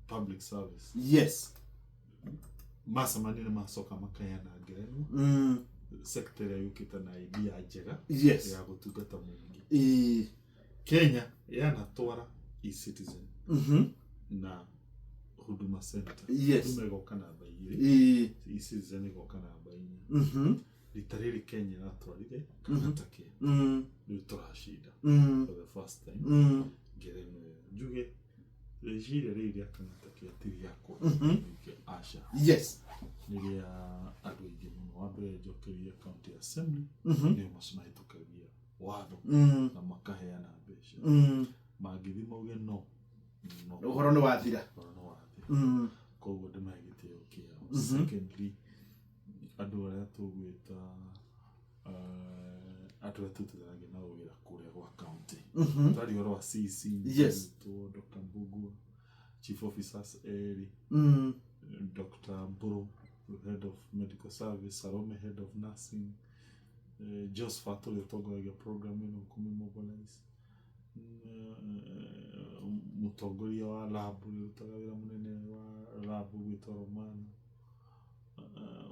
public service. Yes. Masa manene masoka makaya na gerenu. Secretary ya yukita na idea njega. Yes. Ya gutungata mungi. Kenya yanatwara e-citizen. Na Huduma Center. Yes. Huduma igoka na bairi. E-citizen igoka na bairi. Litariri Kenya natwarire kanatake. Nutorashida. For the first time. Gerenu juge rejire riri akanatake atiri yako. Asha. Yes. Niria adoige muno wambere jokeria county assembly. Ni masmaitukagia watho na makaheana mbeca. Magithi mauge no. Uhoro ni wathira. Koguo ndimagitio kia. Secondly, andu aria tugwita atu tututhagia na wira kuria gwa county. Tari horo wa CC. Yes. To Dr. Mbugu, Chief Officers Eri, Dr. Mburu, Head of Medical Service, Salome, Head of Nursing, Josephat le togoragia programming ukumi mobilize. Mutongoria wa lab utagawira munene wa lab witwa Romano.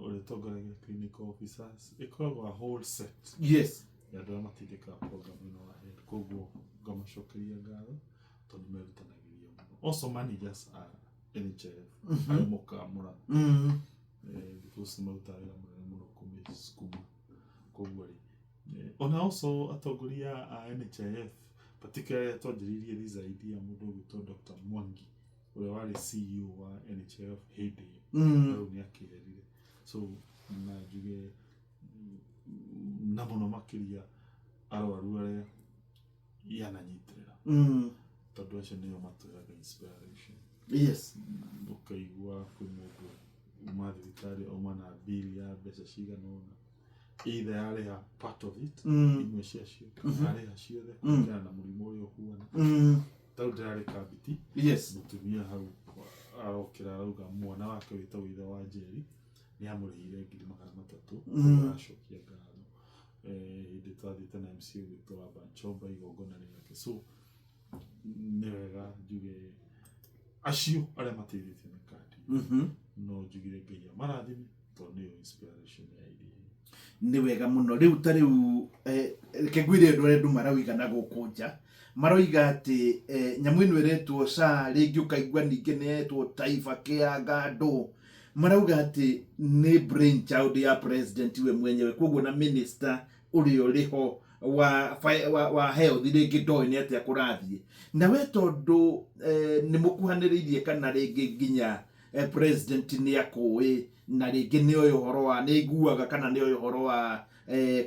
Ule togoragia clinical officers. Iko a whole set. Yes. Ya dramatidika programming wa head. Koguo gamashokeria garo tonumerutanagiria. Also managers are NHF. Amoka mura. Because mautawira muno kumiskuma. Koguo ona also atogoria a NHF, particularly atwajiririe these idea mundu gwitwa Dr. Mwangi ule wale CEO wa NHF hedi ero ni akirerire. So na juge na muno makiria arwaru aria yananyitirira tondu acio niyo maturaga inspiration. Yes. Ukaigua kwi mundu umathirikari omana bill ya mbeca cigana ona either area part of it imwe ciacio area ciothe kana na murimo uyu huana tau ndari kabiti. Yes. Mutumia hau arokira arauga mwana wake witwa ithe wa Njeri ni amurihire 300,000 aracokia ngaro hindi twathite na MC witwa Banchomba igongona yake. So newega juge acio aria matithite mikandi no jugire ngeia marathimi to niyo inspiration ya idea. Ni wega muno riu tariu kegwire ndu marawiga na gukunja maroiga ati nyamu ino iretwo sa ringi ukaigua ninge netwo Taifa Care Gado marauga ati ni brain child ya president we mwenyewe koguo na minister urio riho wa health ringi ndoi ni ati akurathie na we tondu ni mukuhaniririe kana ringi nginya president ni akoi na ringi ni oyo horo wa ni iguaga kana ni oyo horo wa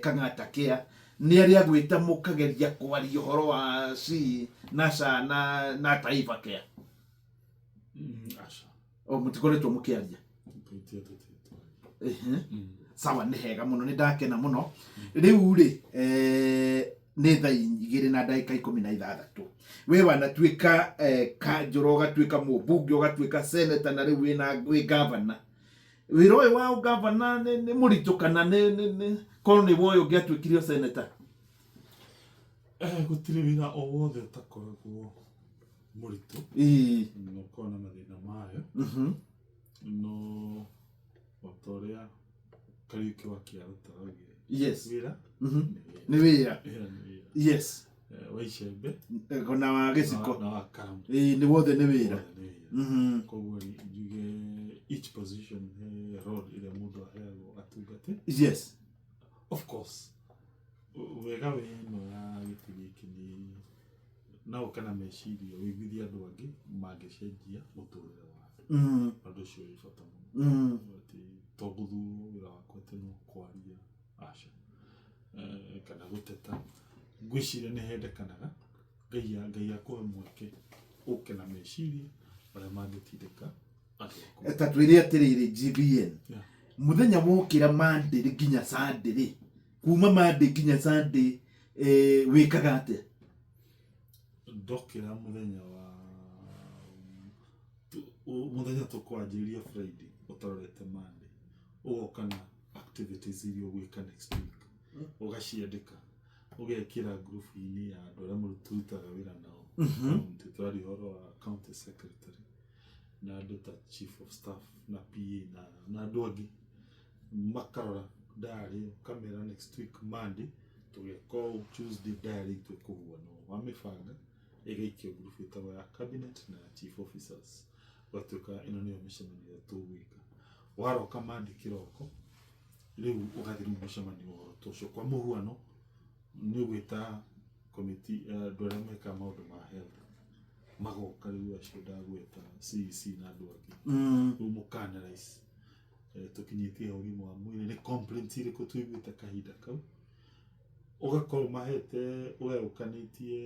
Kang'ata Care ni aria gwita mukageria kwaria horo wa si nasa na Taifa Care. Asha O mutikoretwo mukiaria sawa ni hega muno ni ndakena muno riu ri ni thaa 2:16 we wanatuika kanjuro ugatuika mubunge ugatuika senator na riu wi governor wiroi wa governor ni murito kana ni kono ni woyo ngiatuikirio senator gutire wira o wothe takoragwo murito no kona mathina mayo no otoria Kariuki wa Kiaruta augire yes wira ni wira yes waicembe kona wa giciko na wakamu ni wothe ni wira koguo juge each position role ile mundu aheagwo atungate. Yes, of course wega wino ya gitigi ni na ukana meciria wiguthia andu angi mangicenjia muturire wa andu cio ifata muno ati toguthu wira wakwa teno kwaria asha kana guteta ngwiciria ni hendekanaga ngai akwe mweke ukena meciria bara mangitindika tatuiria atiriri GBN muthenya wokira Monday nginya Sunday kuma Monday nginya Sunday wikaga ate ndokira muthenya tukwanjiria Friday utorete Monday ugokana activities irio gwika next week ugaciandika ugekira group ini ya andu aria murututaga wira nao tutwari horo wa county secretary na andũ ta chief of staff na PA na andũ angĩ makarora diary kamera next week Monday tugeko Tuesday diary twĩkũhua no wamĩbanga ĩgaikio group ĩtagwo ya cabinet na chief officers watuĩka ĩno nĩyo mĩcemanio tũgwĩka waroka Monday kĩroko rĩu ũgathiĩ mũcemanio tũcio kwa mũhuano nĩ gwĩta committee andũ arĩa meka maũndũ ma health magoka rĩu acio ndagwĩta CEC na andũ angĩ rĩu mũkanalize tukinyĩtie ũgima wa mwĩrĩ nĩ complaint irĩkũ tũiguĩte kahinda kau ugakorwo mahete ũgayũkanĩtie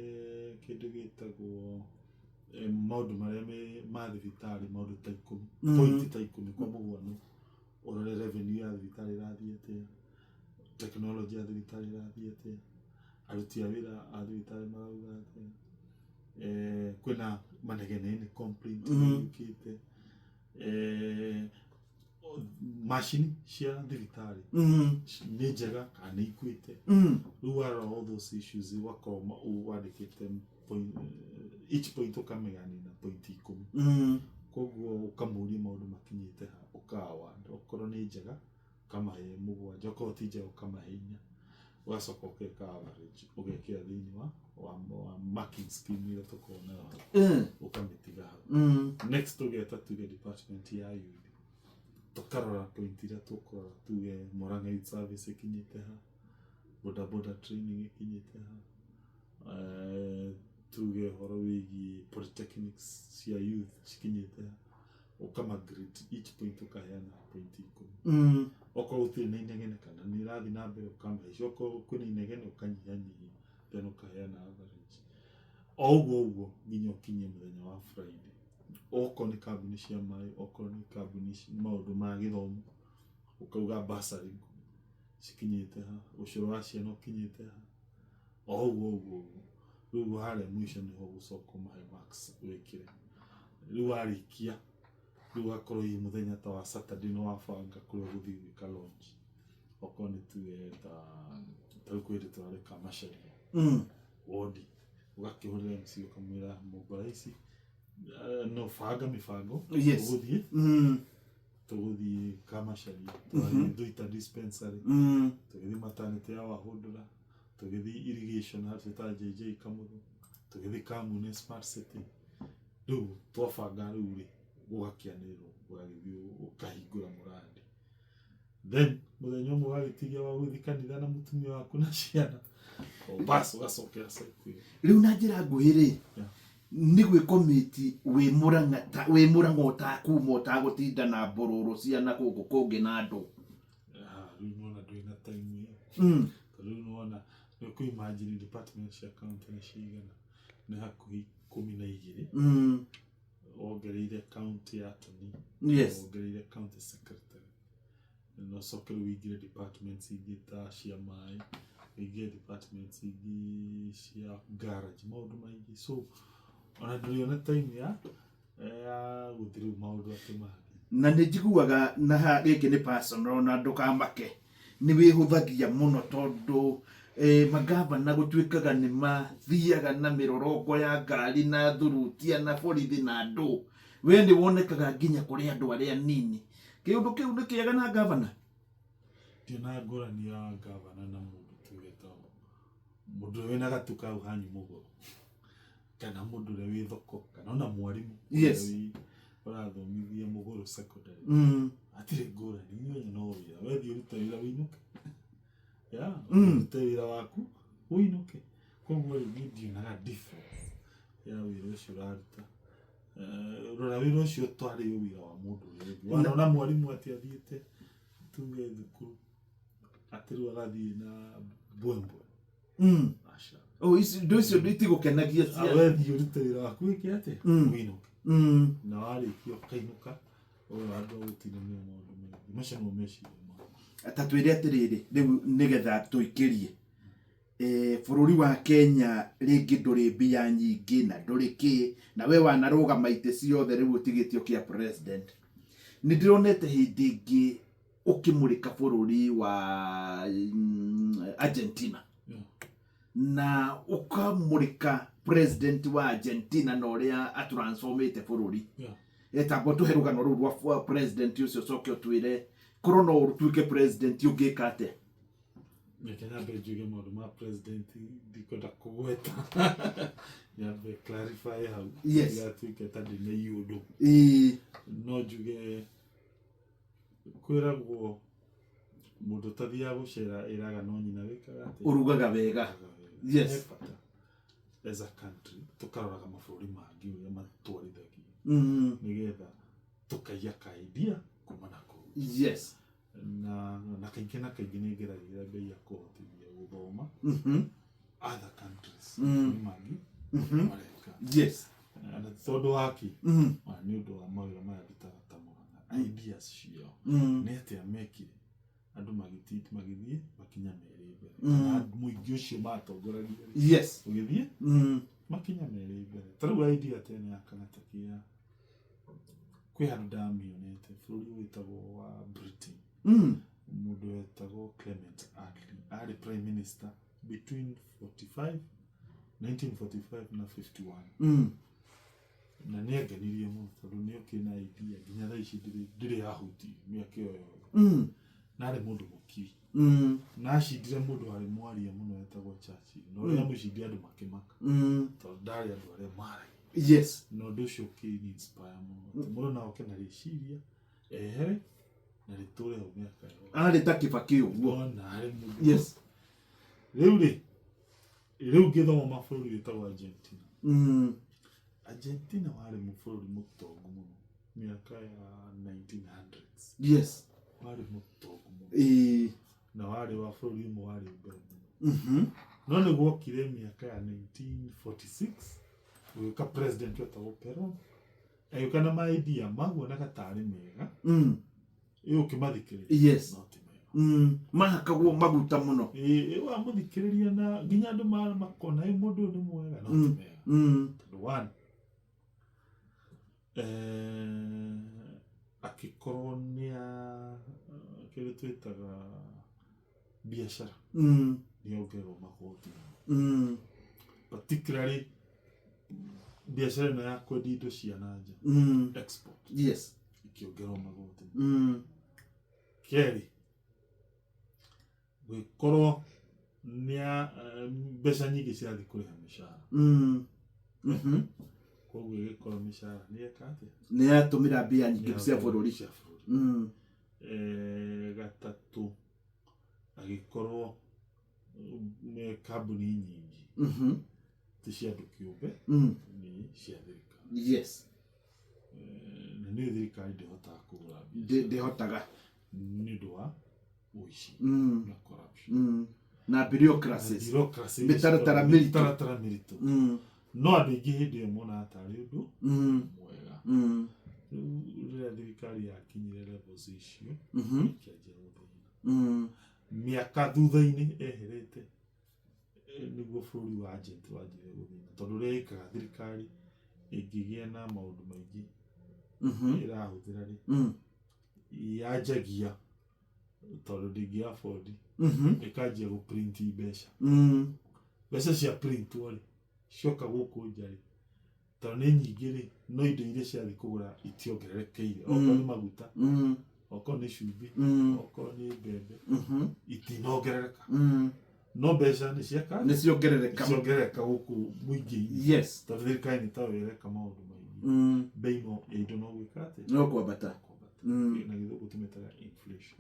kĩndũ gĩtagwo maũndũ marĩa ma thibitarĩ maũndũ ta 10 point ta 10 kwa mũhuano ũrore revenue ya thibitarĩ ĩrathiĩ atĩa technology ya thibitarĩ ĩrathiĩ atĩa aruti a wĩra a thibitarĩ marauga atĩa kwĩna manegene nĩ complaint yũkĩte machine cia thibitarĩ nĩ njega kana nĩ ikuĩte rĩu all those issues wakoma wandĩkĩte each point ũkamegania na point 10 koguo ũkamũria maũndũ makinyĩte ha ũkawanda okorwo nĩ njega ũkamahe 7 okorwo ti njega ũkamahe 4 ũgacoka ũgeka average ũgekĩra thĩinĩ wa marking scheme ĩrĩa tũkoragwo nayo ũkamĩtiga hau next ũgeta tuge department ya youth tukarora point iria tũkũrora tuge Murang'a Youth Service ikinyĩte ha boda training ikinyĩte ha tuge horo wĩgiĩ polytechnics cia youth cikinyĩte ha ũkamagrade each point ũkaheana point 10 okorwo gũtirĩ na inegene kana nĩ ĩrathiĩ na mbere ũkamaica okorwo kwĩna inegene ũkanyihanyihia then ũkaheana average ũguo nginya ũkinyie mũthenya wa Friday okorwo nĩ kambuni cia maĩ okorwo nĩ kambuni maũndũ ma gĩthomo ũkauga bursary cikinyĩte ha ũcũrũ wa ciana ũkinyĩte ha ũguo rĩu harĩa mũico nĩho gũcoka ũmahe max wĩkĩre rĩu warĩkia rĩu akorwo ĩ mũthenya ta wa Saturday no wabanga kũrĩa gũthiĩ gwĩka launch okorwo nĩ tuge ta kwĩrĩ twareka Macharia wodi ũgakĩhũrĩra MC ũkamwĩra mobilize no banga mĩbango tũgũthiĩ Macharia tũgũthiĩ Thũita dispensary tũgĩthiĩ maternity ya Wahũndũra tũgĩthiĩ irrigation harĩ ta JJ Kamũthũ tũgĩthiĩ Kamune smart city rĩu twabanga rĩu rĩ gũgakĩanĩrwo gũgagĩthiĩ ũkahingũra mũrandi then mũthenya ũmwe wagĩtigia wa gũthiĩ kanitha na mũtumia waku na ciana basi ũgacokera cycle rĩu na njĩra nguhĩ nĩ gwĩ committee wĩ Murang'a ũtakuma ũtagũtinda na mbororo ciana gũkũ kũngĩ na andũ rĩu nona ndwĩna time rĩu nona nĩ imagine department cia county nĩ cigana nĩ hakuhĩ 12 ongereire county attorney ongereire county secretary no coke wĩingĩre departments ingĩ ta cia maĩ wĩingĩre departments ingĩ cia garage maũndũ maingĩ so ona ndĩrĩona time ya gũthirĩ maũndũ atĩ mangĩ na nĩ njiguaga na gĩkĩ nĩ personal na ndũkamake nĩ wĩhũthagia mũno tondũ magavana gũtuĩkaga nĩ mathiaga na mĩrorongo ya ngari na thurutia na borithi na andũ we nĩ wonekaga nginya kũrĩ andũ arĩa nini kĩũndũ kĩu nĩ kĩega na gavana ndĩna ngũrani ya gavana na mũndũ tugetwo mũndũ wĩna gatu kau hanyu mũgũrũ kana mũndũ ũrĩa wĩ thoko kana ona mwarimũ ũrathomithia mũgũrũ secondary atirĩ ngũrani inyuothe no wĩra wethiĩ ũrute wĩra wĩinũke ũrute wĩra waku wĩinũke koguo nĩ ndionaga difference ya wĩra ũcio ũraruta rora wĩra ũcio twarĩ wĩra wa mũndũ ũrĩa wanaona mwarimũ atĩ athiĩte tuge thukuru atĩ rĩu agathiĩ na mbwembwe aca indo icio itigũkenagia wethiĩ ũrute wĩra waku wĩke atĩ wĩinũke na warĩkia ũkainũka andũ agũtinania maũndũ maingĩ macio no meciria ta twĩre atĩrĩrĩ rĩu nĩgetha tũikĩrie bũrũri wa Kenya rĩngĩ ndũrĩ mbia nyingĩ na ndũrĩ kĩ na we wanarũgama itĩ ciothe rĩu ũtigĩtio kĩa president nĩ ndĩronete hĩndĩ ĩngĩ ũkĩmũrĩka bũrũri wa Argentina na ũkamũrĩka president wa Argentina na ũrĩa atransformĩte bũrũri etagwo tuhe rugano rũu rwa president ũcio coke ũtwĩre korwo no ũtuĩke president ũngĩka atĩa. Kenya njuge maũndũ ma president ndikwenda kũgweta nyambe clarify hau gatuĩke ta ndĩ na iũndũ no njuge kwĩragwo mũndũ tathiaga gũcera ĩraga no nyina wĩkaga atĩa ũrugaga wega. Yes, as a country tũkaroraga mabũrũri mangĩ ũrĩa matwarithagia nĩgetha tũkaiya ka idea kuma na kũu. Yes, na kaingĩ na kaingĩ nĩ ngeragĩra mbei ya kũhotithia gũthoma other countries mangĩ mareka. Yes, na tondũ waki nĩ ũndũ wa mawĩra maya ndutaga ta Mũrang'a ideas ciao nĩ atĩa mekire andũ magĩthiĩ makinya merĩ mbere kana mũingĩ ũcio matongoragia yes ũgĩthiĩ makinya merĩ mbere. Ta rĩu idea tene ya kanatakia kwĩ handũ ndamĩonete bũrũri wĩtagwo wa Britain mũndũ wetagwo Clement Attlee arĩ prime minister between 1945 na 51 na nĩ angenirie mũno tondũ nĩ okĩna idea nginya thaa ici ndĩrĩ yahuti mĩaka ĩyo yothe na arĩ mũndũ mũkiri na acindire mũndũ warĩ mwaria mũno wetagwo Churchill na ũrĩa mũcindi andũ makĩmaka tondũ ndarĩ andũ arĩa maragia. Yes, na ũndũ ũcio ũkĩinspire mũno mũndũ na oke na rĩciria ehere na rĩtũre hau mĩaka yothe arĩ ta Kibaki ũguo. na arĩ mũndũ. Yes, rĩu ngĩthoma mabũrũri wĩtagwo Argentina. Argentina warĩ mũbũrũri mũtongu mũno mĩaka ya 1900s. Yes, warĩ mũtongu mũno na warĩ wa bũrũri ũmwe warĩ mbere mũno no nĩguo okire mĩaka ya 1946 gũgĩũka president wetagwo Perón agĩũka na idea maguonaga tarĩ mega ũkĩmathikĩrĩria. Yes, mahakagwo maguta mũno wamũthikĩrĩria na nginya andũ makona mũndũ ũyũ nĩ mwega no ti mega tondũ one agĩkorwo kĩrĩa twĩtaga biacara nĩongererwo magoti particularly biacara ĩno ya kwendia indo cia na nja export. Yes, ikĩongererwo magoti. Kerĩ gũgĩkorwo mbeca nyingĩ cirathiĩ kũrĩha mĩcara koguo ĩgĩkorwo mĩcara nĩyeka atĩa nĩyatũmĩra mbia nyingĩ cia bũrũri. Gatatũ agĩkorwo kambuni nyingĩ ti cia andũ kĩũmbe nĩ cia thirikari. Yes, na nĩ thirikari ndĩhotaga kũgũra ndĩhotaga nĩ ũndũ wa ũici na corruption na bureaucracies mĩtaratara mĩritũ no andũ aingĩ hĩndĩ ĩyo monaga tarĩ ũndũ mwega. Rĩrĩa thirikari yakinyire levels icio ĩkĩanjia gũthĩna mĩaka thutha-inĩ eherete nĩguo bũrũri wa Argentina wanjire gũthĩna tondũ ũrĩa ĩkaga thirikari ĩngĩgĩa na maũndũ maingĩ ĩrahũthĩra yanjagia tondũ ndĩngĩ afford ĩkanjia gũprint mbeca cia print cioka gũkũ nja tondũ nĩ nyingĩ no indo iria ciathiĩ kũgũra itiongererekeire okorwo nĩ maguta okorwo nĩ cumbĩ okorwo nĩ mbembe itinongerereka no mbeca nĩciongerereka gũkũ mũingĩ-inĩ. Yes, tondũ thirikari nĩ tayo ĩreka maũndũ maingĩ mbei ya indo no gwĩka atĩa no kwambata na gĩthũngũ tũmĩtaga inflation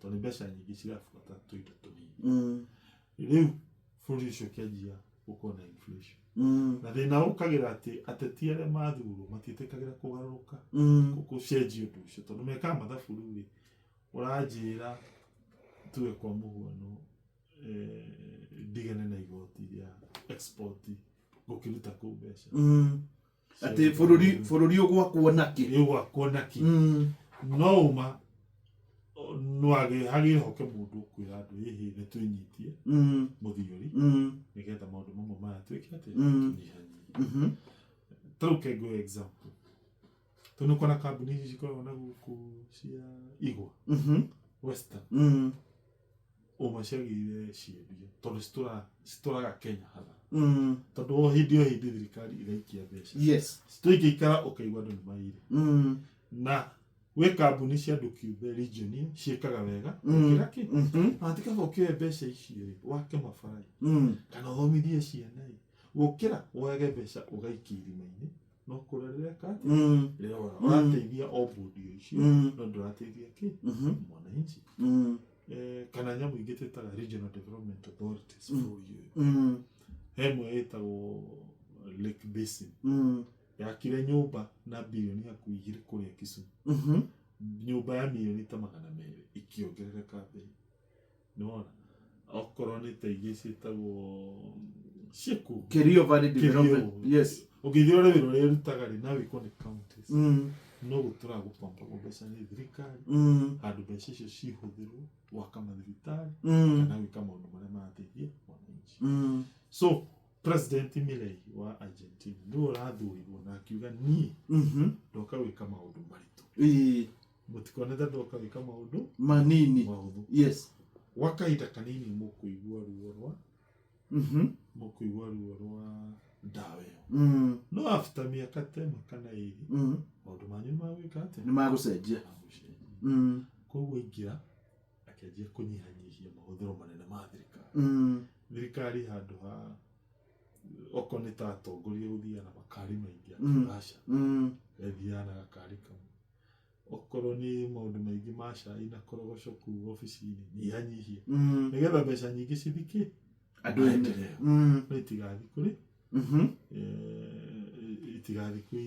tondũ mbeca nyingĩ cirabuata tũindo tũnini. Rĩu bũrũri ũcio ũkĩanjia gũkorwo na inflation na thĩna ũkagĩra atĩ ateti arĩa mathurwo matiĩtĩkagĩra kũgarũrũka gũcenjia ũndũ ũcio tondũ mekaga mathabu rĩu ũranjĩra tuge kwa mũhuano ndigane na igoti rĩa export gũkĩruta kũu mbeca atĩ bũrũri ũgwakwo naki no uma hagĩrĩ hoke mũndũ kwĩra andũ ĩhĩ nĩ twĩnyitie mũthiori nĩgetha maũndũ mamwe maya twĩke atĩ tũnyihanyihie. Ta rĩu kengũhe example tondũ nĩ ũkona kambuni ici cikoragwo na gũkũ cia igwa Western ũmaciagĩire ciendio tondũ citũraga Kenya hatha tondũ o hĩndĩ thirikari igaikia mbeca citũingĩikara ũkaigua andũ nĩmaire na we kambuni cia andũ kĩũmbe region ciĩkaga wega gũkĩra kĩ na tikaba ũkĩoe mbeca icio wake mabara kana ũthomithie ciana gũkĩra woage mbeca ũgaikia irima-inĩ no kũrereka rĩrĩa ũrateithia o mbũndi icio no ndũrateithia kĩ mwananchi kana nyamũ ingĩ twĩtaga regional development authorities bũrũri ũyũ hemwe ĩtagwo Lake Basin yakire nyũmba na bilioni hakuhĩ 2 kũrĩa Kisumu nyũmba ya milioni ta 200 ikĩongerereka mbei nĩwona okorwo nĩ ta ingĩ ciĩtagwo ciĩku Kerio Valley Development ũngĩthiĩ ũrore wĩra ũrĩa ĩrutaga rĩ na wĩkwo nĩ counties no gũtũra gũpamba mbeca nĩ thirikari handũ mbeca icio cihũthĩrwo gwaka mathibitarĩ kana gwĩka maũndũ marĩa marateithia mwananchi so President Milei wa Argentina nĩwe ũrathũrirwo na akiuga niĩ ndoka gwĩka maũndũ maritũ mũtikonete ndoka gwĩka maũndũ manini mahũthũ gwa kahinda kanini mũkũigua ruo rwa ndawa ĩyo no after mĩaka ta 1 kana 2 maũndũ manyu magwĩka atĩa nĩ magũcenjia koguo ingĩra akĩanjia kũnyihanyihia mahũthĩro manene ma thirikari thirikari handũ ha okorwo nĩ ta atongoria gũthiaga na makari maingĩ akĩbaca ethiaga na gakari kamwe okorwo nĩ maũndũ maingĩ ma cai na korogoco kũu ofici-inĩ nyihanyihie nĩgetha mbeca nyingĩ cithikĩ andũ endeleo no itigathi kũrĩ itigathi kwĩ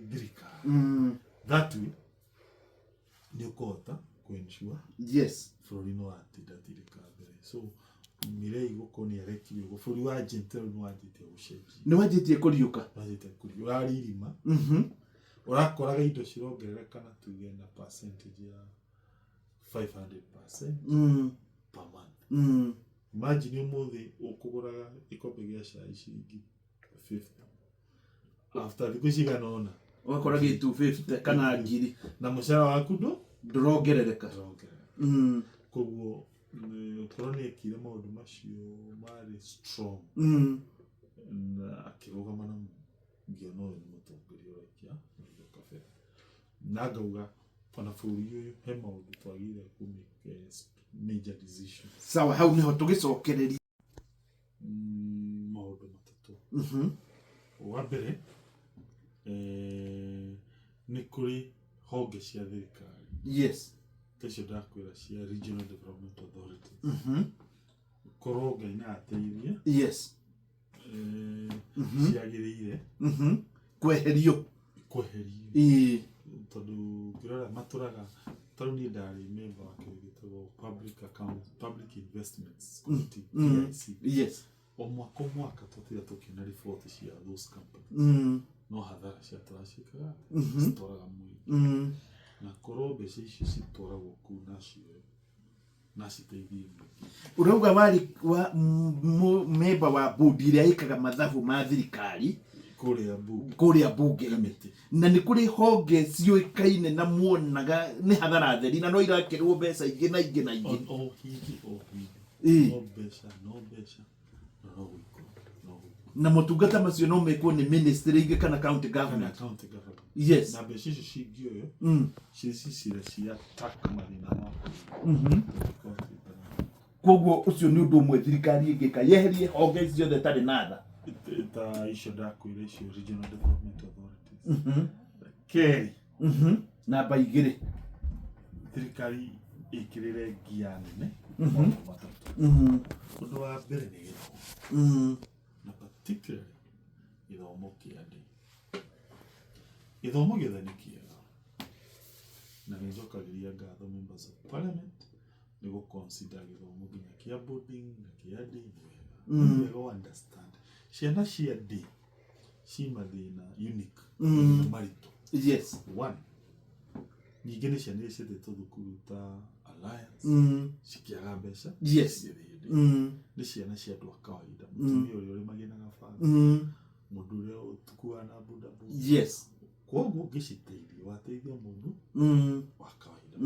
thirikari that way nĩ ũkũhota kũensure bũrũri nĩ watinda thirikari so Milei gũkũ nĩ arekire ũguo bũrũri wa Argentina nĩ wanjĩtie gũcenjia nĩ wanjĩtie kũriũka ũrarĩ irima ũrakoraga indo cirongerereka na tuge na percentage ya 500% per month imagine ũmũthĩ ũkũgũraga ikombe gĩa cai ciringi 50 after thikũ cigana ũna ũgakora gĩ 250 kana 1000 na mũcara waku ndũrongerereka koguo korwo nĩ ekire maũndũ macio marĩ strong na akĩrũgama na ngĩona ũyũ nĩ mũtongoria ũraikia kabere na ngauga ona bũrũri ũyũ he maũndũ twagĩrĩire kũmake major decisions sawa hau nĩho tũgĩcokereria maũndũ matatũ wa mbere nĩ kũrĩ honge cia thirikari tecio ndakwĩra cia regional development authorities korwo Ngai na ateithie ciagĩrĩire kweherio tondũ ngĩrora matũraga tarũ niĩ ndarĩ member wa kĩndũ gĩtagwo public investments committee PIC o mwaka twathiaga tũkĩona report cia those companies no hathara cia tũracikaga citwaraga mũingĩ na korwo mbeca icio citwaragwo kũu na citeithie urauga wari wa member wa board ĩrĩa ĩkaga mathabu ma thirikari kũrĩa bunge-inĩ na nĩ kũrĩ honge ciũĩkaine na muonaga nĩ hathara theri na no irakĩrwo mbeca ingĩ na ingĩ no mbeca na motungata macio no mekwo nĩ ministry ingĩ kana county government na mbeca icio cingĩoyo cicira cia taka mathĩna ma koguo ũcio nĩ ũndũ ũmwe thirikari ĩngĩka yeherie honge ciothe tarĩ na tha ta icio ndakwĩra icio regional development authorities kerĩ namba 2 thirikari ĩkĩrĩre ngia nene matatũ ũndũ wa mbere nĩ gĩthomo na particularly gĩthomo kĩa andũ gĩthomo gĩothe nĩ kĩega na nĩ njokagĩria ngatho members of parliament nĩ gũconsider gĩthomo nginya kĩa boarding na kĩa ndĩ nĩ wega understand ciana cia ndĩ ci mathĩna unique maritũ one nyingĩ nĩ ciana iria ciendetwo thukuru ta Alliance cikĩaga mbeca nĩ ciana cia andũ a kawaida mũtumia ũrĩa ũrĩmagia na gabanga mũndũ ũrĩa ũtukuaga na bodaboda koguo ũngĩciteithia wateithia mũndũ wa kawaida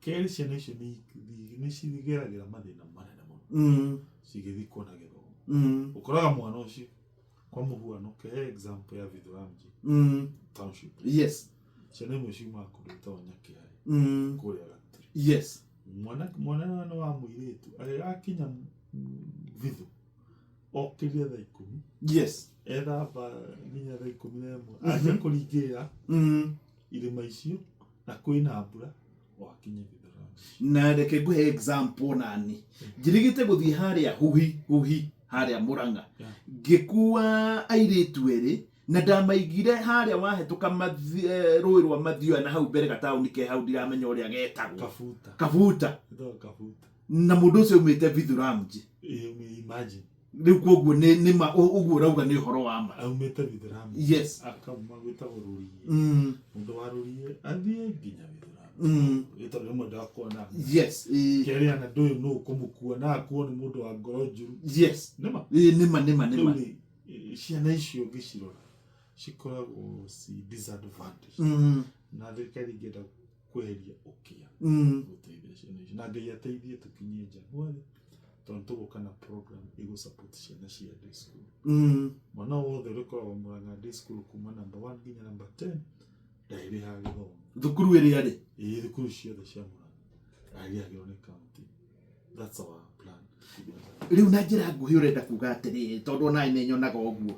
Keri ciana icio nĩ cigeragĩra mathĩna manene mũno cigĩthiĩ kuona gĩthomo. Ũkoraga mwana ũcio kwa mũhuano kĩhe example ya Githuramji township. Yes. Ciana imwe ciumaga kũndũ gwĩtagwo Nyakĩharĩ kũrĩa Gatũrĩ. Yes. Mwana wa mũirĩtu agakinya Vithu okĩrire thaa 10. Yes. Ethamba nginya thaa 11 aje kũringĩrĩra irĩma icio na kwĩna mbura wakinye Githuramji. Na reke nguhe example nani njirigite guthii haria huhi haria Murang'a ngĩkua airĩtu erĩ na ndamaigire haria wahetuka rũĩ rwa Mathioya na hau mbere gataũni ke hau ndiramenya ũrĩa getagwo Kabuta na mũndũ ũcio umĩte Githuramji. Imagine rĩu koguo nĩ ma ũguo rauga nĩ ũhoro wa ma aumĩte Githuramji. Yes. Akauma gwĩtagwo Rũriĩ mũndũ wa Rũriĩ athiĩ nginya Githuramji ĩtondũ rĩmwe ndakuona. Yes. Kĩrĩa na ndũĩ nũ kũmũkua na akuo nĩ mũndũ wa ngoro njũru. Yes. Nĩma ciana icio ngĩcirora cikoragwo ci disadvantage na thirikari ingĩenda kweheria ũkĩa gũteithia ciana icio na Ngai ateithie tũkinyie Januari tondũ tũgũka na program ĩgũ support ciana cia day school. Mwana wothe ũkoragwo Murang'a day school kuma number 1 nginya number 10 ndairĩhaga gĩthomo. Thukuru ĩrĩa rĩ thukuru ciothe cia Murang'a ndairĩhagĩrwo nĩ county. That's our plan. Riu na njĩra nguhĩ ũrenda kuga atĩrĩ tondũ onaĩ nĩ nyonaga ũguo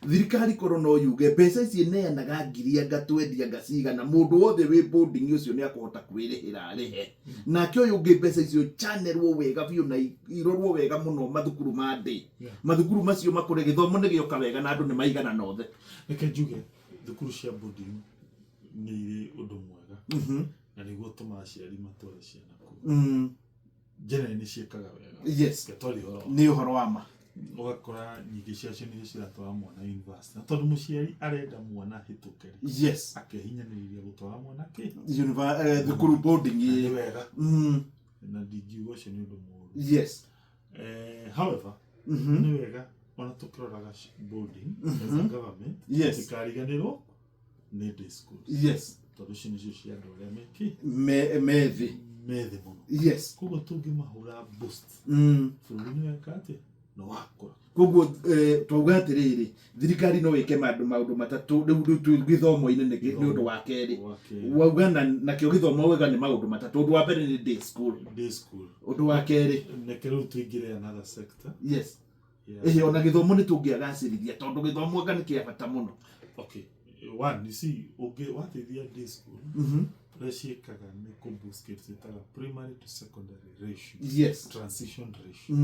thirikari korwo no yuge mbeca ici neanaga ngiri ngatwendia ngacigana mũndũ wothe wĩ boarding ũcio nĩ akũhota kwĩrĩhĩra arĩhe nake ũyũ ũngĩ mbeca icio channelwo wega biũ na irorwo wega mũno mathukuru ma ndĩ mathukuru macio makũre gĩthomo nĩ gĩoka wega na andũ nĩ maigana nothe. Reke njuge thukuru cia boarding nĩ irĩ ũndũ mwega na nĩguo tũma aciari matware ciana kũu. Jene nĩ ciĩkaga wega. Yes. Nĩ ũhoro wa ma. Ũgakora nyingĩ ciacio nĩ ciratwara mwana university tondũ mũciari arenda mwana hĩtũke. Yes. Akĩhinyanĩrĩria gũtwara mwana thukuru boarding nĩ wega na ndingiuga ũcio nĩ ũndũ mũũru. Yes. However nĩ wega ona tũkĩroraga boarding as a government tikariganĩrwo nĩ day schools. Yes. Tondũ icio nĩcio cia andũ arĩa methi mũno. Yes. Koguo tũngĩmahũra boost bũrũri-inĩ weka atĩ no wakũra. Koguo twauga atĩrĩrĩ thirikari no ĩke maũndũ matatũ rĩu gĩthomo-inĩ nĩ ũndũ wa kerĩ wauga nakĩo gĩthomo wega nĩ maũndũ matatũ. Ũndũ wa mbere nĩ day school. Ũndũ wa kerĩ neke rĩu tũingĩre another sector. Yes. Ona gĩthomo nĩ tũngĩagacĩrithia tondũ gĩthomo wega nĩ kĩa bata mũno. Okay. One, you see, wateithia day school ciĩkaga nĩ kũboost kids ĩtaga primary to secondary ratio. Yes. Transition ratio.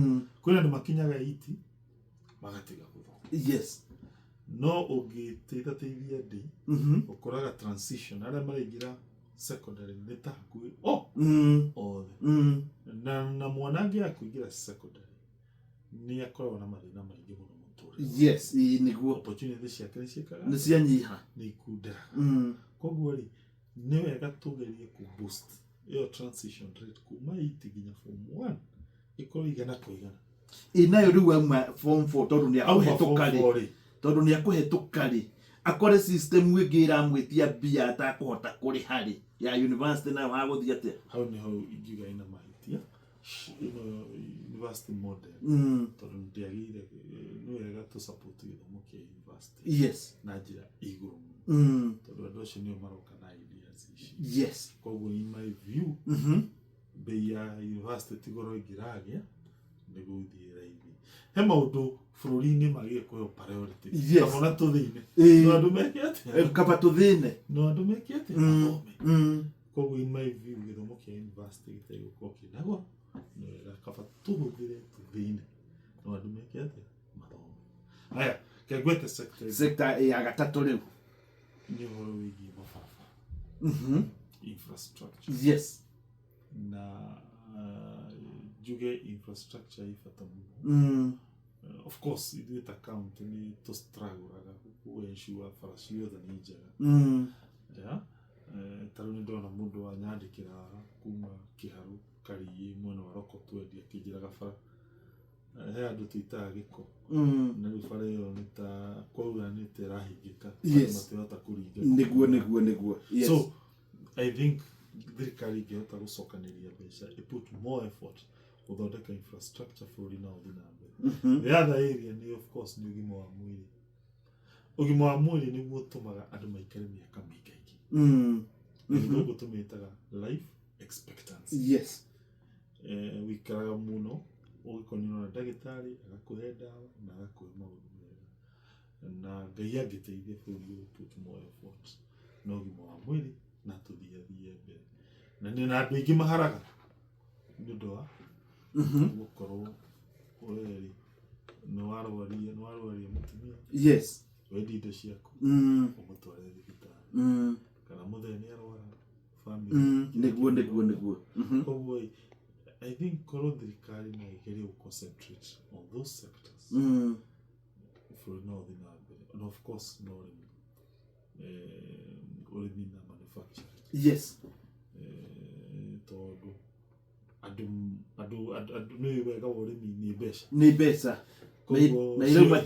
Kwĩna andũ makinyaga 80 magatiga gũthoma. Yes. No ũngĩteithia day ũkoraga transition arĩa maraingĩra secondary nĩ ta hakuhĩ othe na mwana angĩaga kũingĩra secondary nĩ akoragwo na mathĩna maingĩ mũno mũtũrĩre. Yes. Nĩguo opportunity ciake nĩ ciĩkaga nĩ cianyiha nĩ ikundĩra. Koguo rĩ nĩ wega tũgerie kũboost ĩyo transition rate kuma 80 nginya form 1 ĩkorwo igana kwa igana. Nayo rĩu auma form 4 tondũ nĩ akũhetũka rĩ akore system ĩngĩ ĩramwĩtia mbia atakũhota kũrĩha rĩ ya university nayo hagũthiĩ atĩa. Hau nĩho ingiuga ina mahĩtia university model tondũ ndĩagĩrĩire nĩ wega tũ support gĩthomo kĩa university. Yes. Na njĩra igũrũ tondũ andũ acio nĩo maroka na ideas ici. Yes. Koguo in my view bei ya university tigoro ĩngĩragĩa nĩguo ũthiĩ raithi. He maũndũ bũrũri-inĩ magĩrĩire kũheo priority. Yes. Ona tũthĩine no andũ meke atĩa kaba tũthĩne no andũ meke atĩa mathome. Koguo in my view gĩthomo kĩa university gĩtarĩ gũkorwo kĩna goro nĩ wega kaba tũhũthĩre tũthĩine no andũ meke atĩa mathome. Haya kengwete sector ya gatatũ rĩu nĩ ũhoro wĩgiĩ mabarabara infrastructure. Yes. Na njuge infrastructure ĩ bata mũno. Of course ithuĩ ta county nĩ tũstruggleaga ensure bara ciothe nĩ njega. Tarĩu nĩ ndona mũndũ wanyandĩkĩra kuma Kĩharũ Kariĩ mwena wa Roko Twendi akĩnjĩraga bara he andũ tũitaga gĩko na rĩu bara ĩyo nĩ ta kwaura nĩ ta ĩrahingĩka matihota kũringa. Nĩguo. So I think thirikari ingĩhota gũcokanĩria mbeca put more effort gũthondeka infrastructure bũrũri na ũthii na mbere. The other area nĩ of course nĩ ũgima wa mwĩrĩ. Ũgima wa mwĩrĩ nĩguo ũtũmaga andũ maikare mĩaka mĩingĩ. Nĩguo tũmĩtaga life expectancy. Yes. Wĩikaraga mũno ũgĩkonio na ndagĩtarĩ agakũhe ndawa na agakũhe maũndũ mega. Na Ngai angĩteithia bũrũri ũyũ put more effort na ũgima wa mwĩrĩ na tũthiathie mbere. Na nĩ na andũ aingĩ maharaga nĩ ũndũ wa gũkorwo weri nĩ warwaria mũtumia. Yes. Wendi indo ciaku ũmũtware thibitarĩ. Kana mũthee nĩ arwara family. Nĩguo. Koguo I think korwo thirikari no ĩgerie gũ concentrate on those sectors. Bũrũri no ũthii na mbere. And of course no ũrĩmi na manufacturing. Yes. Tondũ andũ nĩ wega ũrĩmi nĩ mbeca. Nĩ mbeca. Na irauma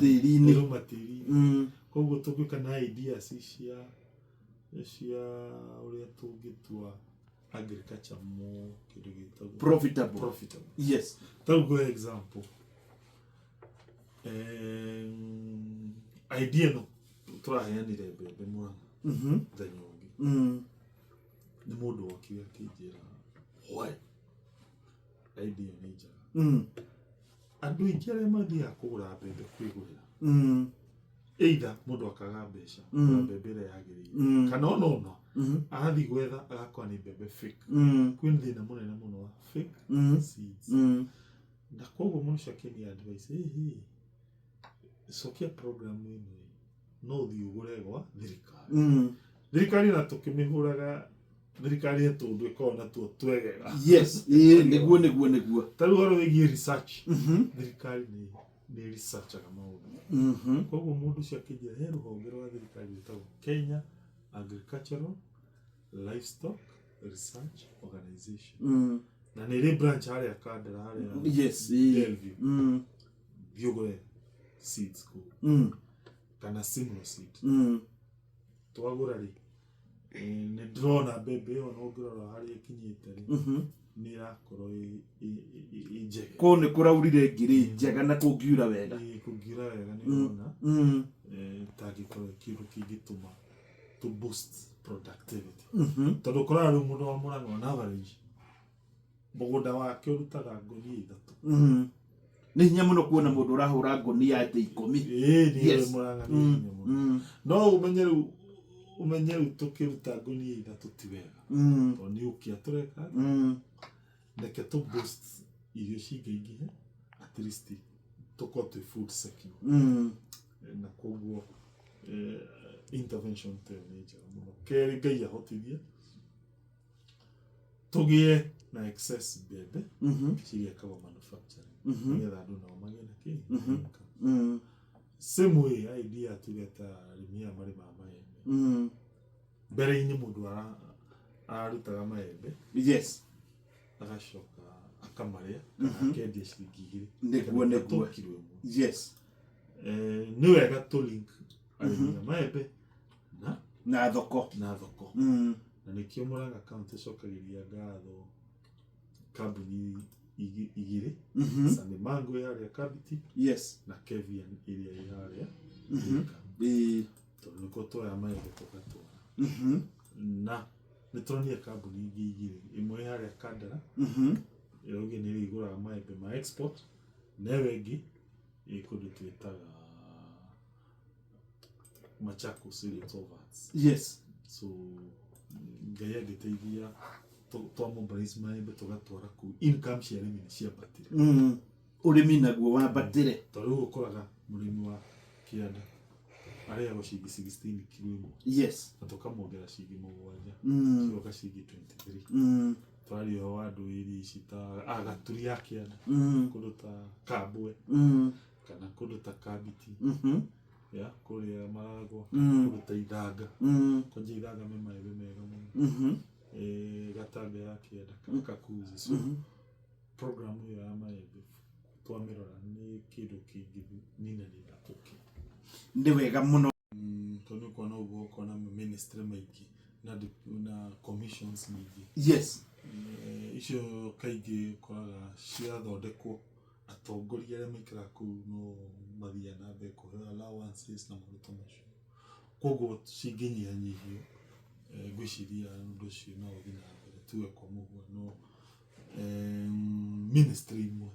tĩri-inĩ. Koguo tũngĩka na ideas cia ũrĩa tũngĩtua agriculture more kĩndũ gĩtagwo profitable. Yes. Taugo example. Idea no tũraheanire mbembe Mũrang'a. Mũthenya ũngĩ. Nĩ mũndũ wokire akĩnjĩra why idea nĩ njega. Andũ aingĩ arĩa mathiaga kũgũra mbembe kwĩgũrĩra. Either mũndũ akaga mbeca na mbembe ĩrĩa yagĩrĩire. Kana ona agathiĩ gwetha agakora nĩ mbembe fake. Kwĩna thĩna mũnene mũno wa fake seeds. Na koguo mũcokia nĩ advice cokia program ĩno no ũthiĩ ũgũre gwa thirikari. Thirikari na tũkĩmĩhũraga thirikari tondũ ĩkoragwo natuo twegega. Yes. Nĩguo. Ta rĩu ũhoro wĩgiĩ research. Thirikari nĩ researchaga maũndũ. Koguo mũndũ ũcio akĩnjĩra he rũhonge rwa thirikari rwĩtagwo Kenya Agricultural Livestock Research Organization. Na nĩ rĩ branch harĩa Kandara harĩa. Yes. Delview. Thiĩ ũgũre seeds kũu. Kana simlo seed. Twagũra rĩ nĩ ndĩrona mbembe ĩyo na ũngĩrora harĩa ĩkinyĩte rĩ nĩ ĩrakorwo ĩ njega. Kũu nĩ kũraurire ngiri njega na kũngiura wega. Kũngiura wega nĩ ũrona tangĩkorwo kĩndũ kĩngĩtũma to boost productivity. Tondũ ũkoraga rĩu mũndũ wa Mũrang'a on average mũgũnda wake ũrutaga ngũnia 3. Nĩ hinya mũno kuona mũndũ ũrahũra ngũnia atĩ 10. Nĩ Mũrang'a nĩ hinya mũno. No umenye rĩu tũkĩruta ngũnia 3 ti wega. Tondũ nĩ ũkĩa tũreka reke to boost irio cingĩingĩhe at least tũkorwo twĩ food secure. Na koguo intervention ta nĩ njega mũno. Kerĩ Ngai ahotithie tũgĩe na excess mbembe cigĩkagwo manufacturing. Nĩgetha andũ nao magĩe na kĩ. Same way idea tuge ta arĩmi aya marĩmaga maembe. Mbere-inĩ mũndũ ararutaga maembe. Yes. Agacoka akamarĩa kana akendia ciringi 2. Nĩguo. Yes. Nĩ wega to link arĩmi a maembe na thoko. Na nĩkĩo Mũrang'a kaunti ĩcokagĩria ngatho kambuni igĩrĩ. Sunny Mango harĩa Kabiti. Yes. Na Kevian ĩrĩa ĩ harĩa. Tondũ nĩkuo twoya maembe tũgatwara. Na nĩ tũronire kambuni ingĩ igĩrĩ. Ĩmwe harĩa Kandara. Ĩyo ĩngĩ nĩ ĩgũraga maembe ma export. Na ĩyo ĩngĩ ĩ kũndũ twĩtaga Machakos Overs. Yes. So Ngai agĩteithia twamobilize maembe tũgatwara kũu. Income cia arĩmi nĩ ciambatire. Ũrĩmi naguo wambatire. Tondũ rĩu ũkoraga mũrĩmi wa kĩanda arĩagwo ciringi 16 kilo ĩmwe. Yes. Na tũkamwongera ciringi 7. Cigoka ciringi 23. Twari ho andũ iri ici ta agaturi ya kĩanda. Kũndũ ta Kabwe. Kana kũndũ ta Kabiti. Ya kũrĩa Maragwa. Kũndũ ta Ithanga. Kũnja Ithanga me maembe mega mũno. Gatanga ya kĩanda kana Kakuzi. So program ĩyo ya maembe twamĩrora nĩ kĩndũ kĩngĩninanĩra ũkĩ. Nĩ wega mũno. Tondũ kuona ũguo kuona ministry maingĩ na commissions nyingi. Yes. Icio kaingĩ koraga ciathondekwo atongoria arĩa maikaraga kũu no mathiaga na mbere kũheo allowances na maũndũ ta macio. Koguo cingĩnyihanyihio ngwĩciria ũndũ ũcio no ũthiĩ na mbere. Tuge kwa mũhiano ministry imwe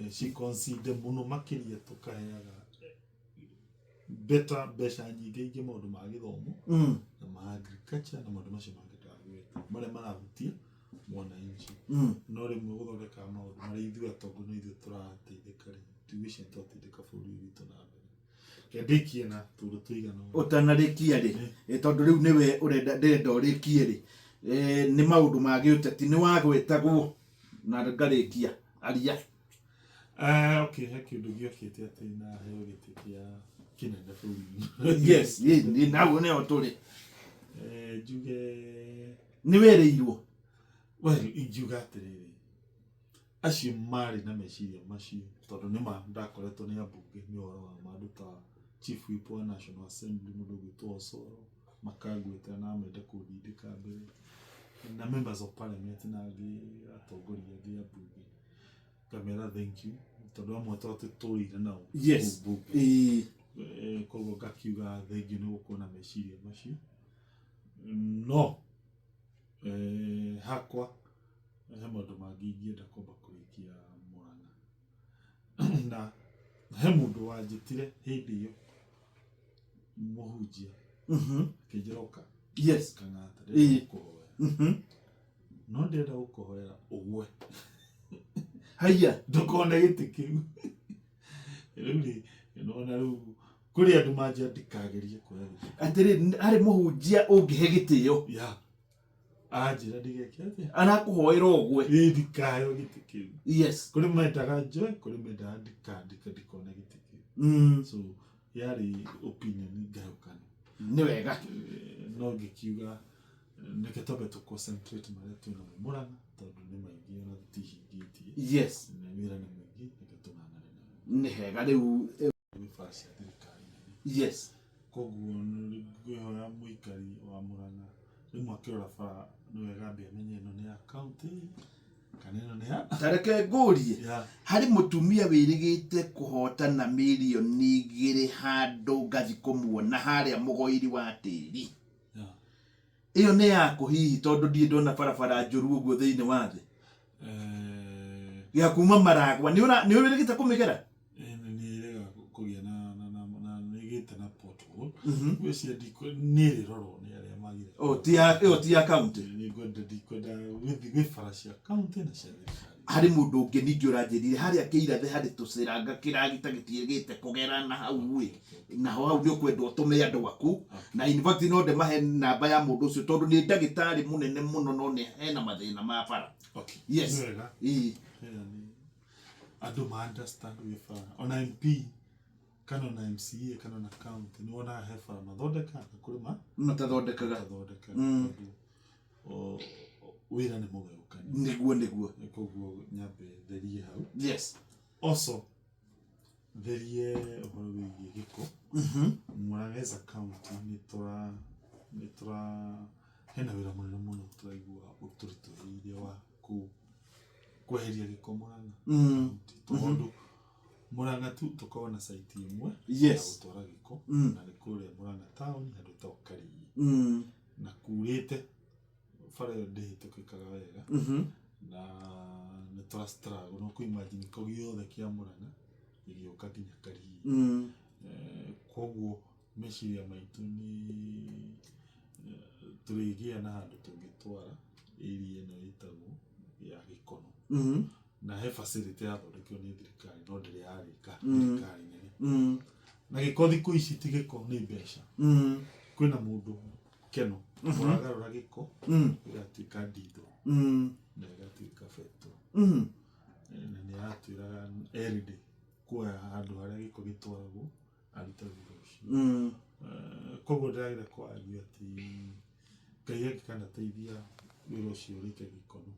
ciconsider mũno makĩria tũkaheaga better mbeca nyingĩ ingĩ maũndũ ma gĩthomo na ma agriculture na maũndũ macio mangĩ ndagweta marĩa marahutia mwananchi. No rĩmwe gũthondeka maũndũ marĩa ithuĩ atongoria no ithuĩ tũrateithĩka rĩ tuition tũrateithĩka bũrũri witũ na mbere. Kendikie na tũndũ tũigana ũtanarĩkia rĩ tondũ rĩu nĩwe ndĩrenda ũrĩkie rĩ nĩ maũndũ ma gĩũteti nĩ wagwetagwo na ngarĩkia aria. Okay, he kĩndũ gĩokĩte atĩ na heo gĩtĩ kĩa kĩnene bũrũri. Yes, naguo nĩho tũrĩ. Njuge nĩ wĩrĩirwo. Well, ingiuga atĩrĩrĩ acio marĩ na meciria macio tondũ nĩma ndakoretwo nĩ ambunge nĩ ũhoro wa maũndũ ta Chief Whip wa National Assembly mũndũ ũgwĩtwo Osoro makangwĩta na mende kũndindĩka mbere na members of parliament na angĩ atongoria angĩ ambunge ngamera thank you tondũ amwe tũtũrĩire nao. Yes. Koguo ngakiuga thank you nĩ gũkorwo na meciria macio. No hakwa he maũndũ mangĩ ingĩenda kwamba kũrĩkia Murang'a na he mũndũ wanjĩtire hĩndĩ ĩyo mũhunjia kĩnjĩroka. Yes. Kang'ata ndĩrenda gũkũhoera no ndĩrenda gũkũhoera ũgwe haiya ndũkone gĩtĩ kĩu. Rĩu rĩ nona rĩu kũrĩ andũ manjia ndikagerie kuoya gĩtĩ. Atĩrĩ harĩ mũhunjia ũngĩhe gĩtĩo anjĩra ndigeke atĩa arakũhoera ũgwe ndikayo gĩtĩ kĩu. Yes. Kũrĩ mendaga njoe kũrĩ mendaga ndikone gĩtĩ kĩu. So yarĩ opinion ngayũkanu. Nĩ wega. No ngĩkiuga nĩke twambe tũconcentrate marĩa twĩna Murang'a tondũ nĩ maingĩ ona tũtihingĩtie. Yes. Na wĩra nĩ mũingĩ nĩke tũng'ang'ane nayo. Nĩ hega rĩu Gĩbara cia thirikari. Yes. Koguo ngwĩhoya mũikari wa Murang'a rĩmwe akĩrora bara nĩ wega ambia amenye ĩno nĩ ya county kana ĩno nĩ ya tareke ngũrie harĩ mũtumia wĩrĩgĩte kũhotana mirioni 2 handũ ngathi kũmuona harĩa mũgoiri wa tĩri. Iyo nĩ yakũ hihi tondũ ndiĩ ndona barabara njũru ũguo thĩinĩ wa thĩ ya kuma Maragwa nĩ wĩrĩgĩte kũmĩgera. Nĩrega kũgĩa na nĩgĩte na pothole gwĩcia nĩrĩrorwo nĩ arĩa magire ti ya county. Ndikwenda gwĩ bara cia county na cia thirikari. Harĩ mũndũ ũngĩ ningĩ ũranjĩrire harĩa kĩirathe harĩ tũcĩranga kĩragita gĩtiĩgĩte kũgera na hau ĩ naho hau nĩ ũkwenda ũtũme andũ aku na in fact no ndemahe namba ya mũndũ ũcio tondũ nĩ ndagĩtarĩ mũnene mũno no nĩ hena mathĩna ma bara. Yes. Andũ ma understand wĩ bara ona MP kana na MCA kana na county nĩ wona he bara mathondeka na kũrĩ matathondekaga wĩra nĩ mũgayũkani. Nĩguo. Koguo nyambe therie hau. Yes. Also therie ũhoro wĩgiĩ gĩko. Murang'a as a county nĩ tũra hena wĩra mũnene mũno tũraigua ũtũritũhĩire wa kweheria gĩko Murang'a. Tondũ Murang'a tu tũkoragwo na site ĩmwe ya gũtwara gĩko na nĩ kũrĩa Murang'a town handũ ta Karinyi na kurĩte bara ĩyo ndĩhĩtũkĩkaga wega na nĩ tũra struggle no kũimagine ko gĩothe kĩa Murang'a gĩgĩũka nginya Karinyi. Koguo meciria maitũ nĩ tũrĩgĩa na handũ tũngĩtwara area ĩno ĩtagwo ya Gĩkono na he facility yathondekwo nĩ thirikari no ndĩrĩ yarĩka thirikari nene na gĩko thikũ ici ti gĩko nĩ mbeca. Kwĩna mũndũ Keno ũragarũra gĩko gĩgatuĩka nditho na gĩgatuĩka betũrũ na nĩ aratwĩraga everyday kuoya handũ harĩa gĩko gĩtwaragwo aruta wĩra ũcio. Koguo ndĩragĩra kwaria atĩ Ngai angĩkanateithia wĩra ũcio ũrĩke Gĩkono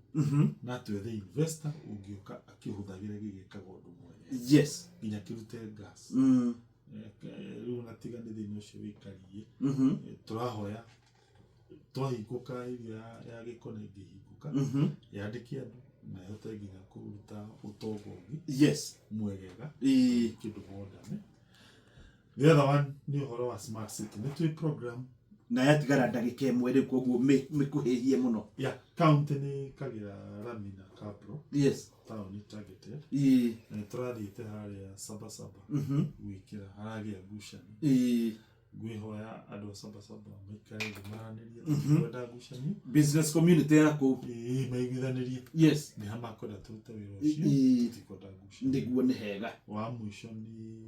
na twethe investor ũngĩũka akĩhũthagĩra gĩgĩkaga ũndũ mwega. Yes. Nginya kĩrute gas. Rĩu natiga nĩ thĩinĩ ũcio wĩikariĩ tũrahoya twahingũka iria ya gĩkona ingĩhingũka yandĩke andũ na yote nginya kũruta ũtonga ũngĩ mwegega kĩndũ modern. The other one nĩ ũhoro wa smart city nĩ twĩ program na yatigara ndagĩka ĩmwe rĩu koguo mĩkuhĩhie mũno. County nĩ kagira rami na Kabro town targeted na tũrathiĩte harĩa Sabasaba gwĩkĩra haragĩa ngucanio ngwĩhoya andũ a Sabasaba maikare thĩ maranĩrie kwenda ngucanio business community ya kũu maiguithanĩrie nĩ ha makwenda tũrute wĩra ũcio tũtikwenda ngucanio nĩguo nĩ hega. wa mũico nĩ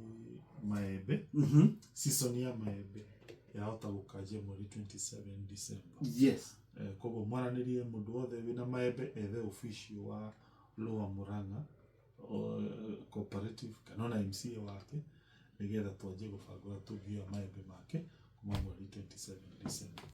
maembe season ya maembe yahota gũkanjia mweri 27 December. Koguo mwaranĩrie mũndũ wothe wĩna maembe ethe official wa Lower Murang'a cooperative kana ona MCA wake nĩgetha twanjie gũbanga tũthia maembe make kuma mweri 27 December.